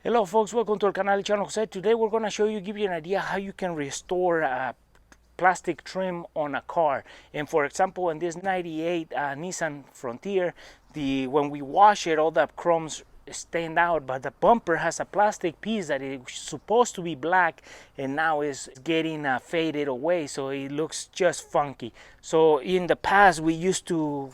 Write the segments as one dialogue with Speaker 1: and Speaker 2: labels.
Speaker 1: Hello folks, welcome to our canal channel Jose. Today we're going to show you, give you an idea how you can restore plastic trim on a car. And for example, in this 98 Nissan Frontier, when we wash it, all the chromes stand out, but the bumper has a plastic piece that is supposed to be black and now is getting faded away, so it looks just funky. So in the past we used to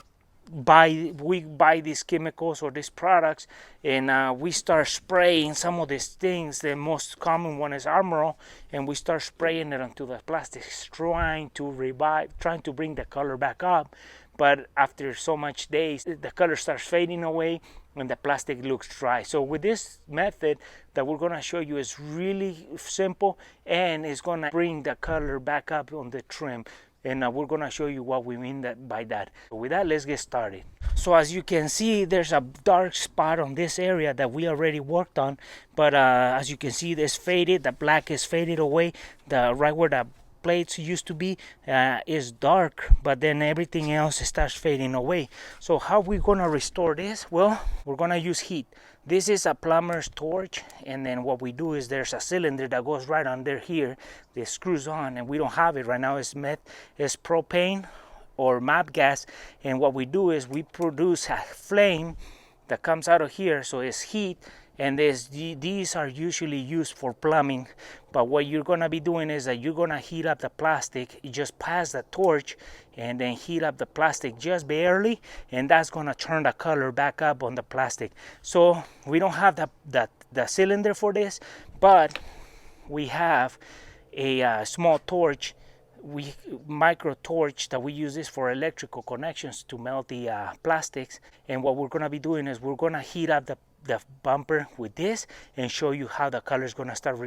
Speaker 1: buy these chemicals or these products, and we start spraying some of these things. The most common one is Armor All, and we start spraying it onto the plastics, trying to bring the color back up. But after so much days, the color starts fading away and the plastic looks dry. So with this method that we're going to show you is really simple, and it's going to bring the color back up on the trim. And we're going to show you what we mean by that. So with that, let's get started. So as you can see, there's a dark spot on this area that we already worked on, but as you can see, it's faded. The black is faded away. The right where the plates used to be is dark, but then everything else starts fading away. So how we gonna restore this? Well, we're gonna use heat. This is a plumber's torch, and then what we do is there's a cylinder that goes right under here. This screws on, and we don't have it right now. It's propane or MAP gas, and what we do is we produce a flame that comes out of here, so it's heat. And these are usually used for plumbing, but what you're gonna be doing is that you're gonna heat up the plastic. You just pass the torch and then heat up the plastic just barely, and that's gonna turn the color back up on the plastic. So we don't have the cylinder for this, but we have a small torch, micro torch, that we use this for electrical connections to melt the plastics. And what we're going to be doing is we're going to heat up the bumper with this and show you how the color is going to start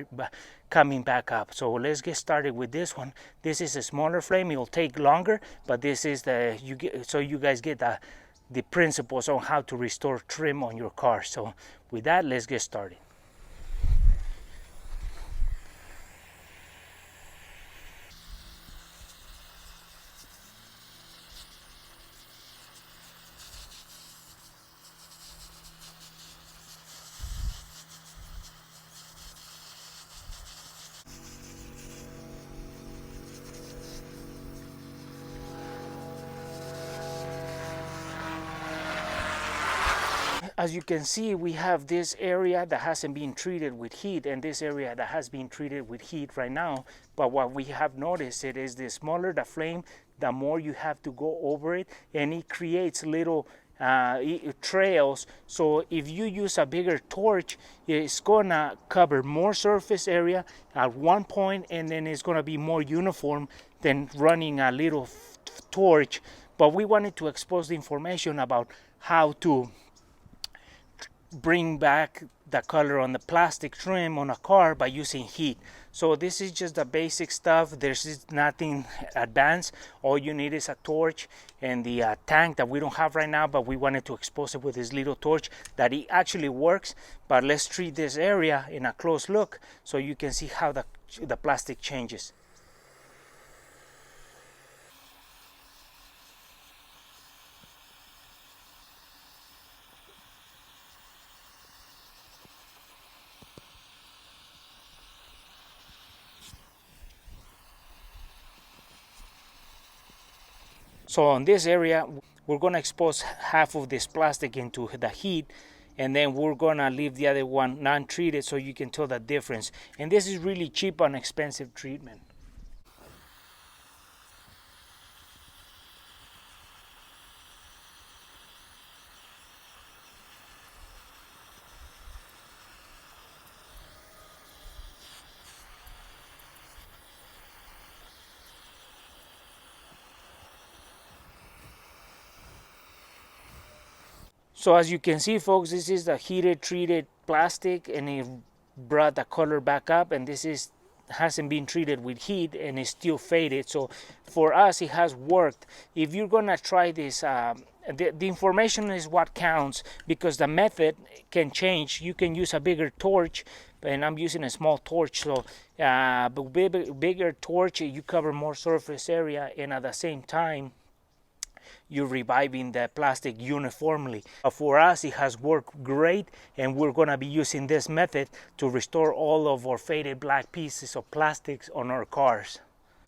Speaker 1: coming back up. So let's get started with this one. This is a smaller flame. It'll take longer, but this is so you guys get the principles on how to restore trim on your car. So with that, let's get started. As you can see, we have this area that hasn't been treated with heat and this area that has been treated with heat right now. But what we have noticed it is the smaller the flame, the more you have to go over it, and it creates little trails. So if you use a bigger torch, it's gonna cover more surface area at one point, and then it's gonna be more uniform than running a little torch. But we wanted to expose the information about how to bring back the color on the plastic trim on a car by using heat. So this is just the basic stuff. There's nothing advanced. All you need is a torch and the tank that we don't have right now, but we wanted to expose it with this little torch that it actually works. But let's treat this area in a close look so you can see how the plastic changes. So on this area, we're going to expose half of this plastic into the heat, and then we're going to leave the other one non-treated so you can tell the difference. And this is really cheap and expensive treatment. So as you can see, folks, this is the heated treated plastic, and it brought the color back up, and this hasn't been treated with heat and it's still faded. So for us it has worked. If you're gonna try this, the information is what counts, because the method can change. You can use a bigger torch, and I'm using a small torch. So bigger torch, you cover more surface area, and at the same time you're reviving the plastic uniformly. For us, it has worked great, and we're going to be using this method to restore all of our faded black pieces of plastics on our cars.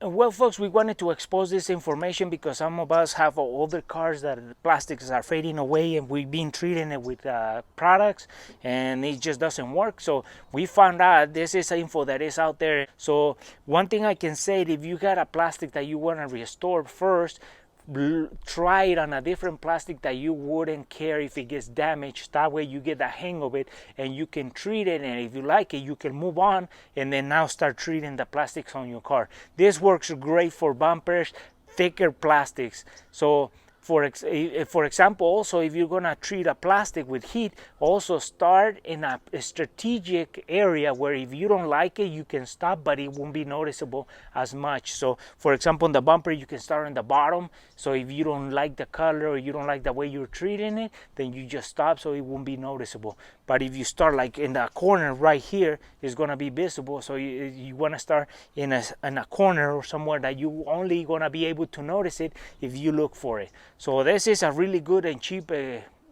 Speaker 1: Well, folks, we wanted to expose this information because some of us have older cars that the plastics are fading away, and we've been treating it with products and it just doesn't work. So we found out this is info that is out there. So one thing I can say, if you got a plastic that you want to restore first, try it on a different plastic that you wouldn't care if it gets damaged. That way you get the hang of it and you can treat it, and if you like it, you can move on and then now start treating the plastics on your car. This works great for bumpers, thicker plastics. So for example, also, if you're going to treat a plastic with heat, also start in a strategic area where if you don't like it, you can stop, but it won't be noticeable as much. So for example, in the bumper, you can start on the bottom. So if you don't like the color or you don't like the way you're treating it, then you just stop so it won't be noticeable. But if you start like in the corner right here, it's going to be visible. So you want to start in a corner or somewhere that you only going to be able to notice it if you look for it. So this is a really good and cheap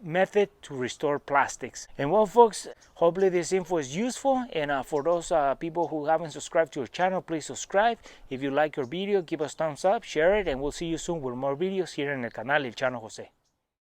Speaker 1: method to restore plastics. And well, folks, hopefully this info is useful, and for those people who haven't subscribed to our channel, please subscribe. If you like our video, give us thumbs up, share it, and we'll see you soon with more videos here in el canal El Chano Jose.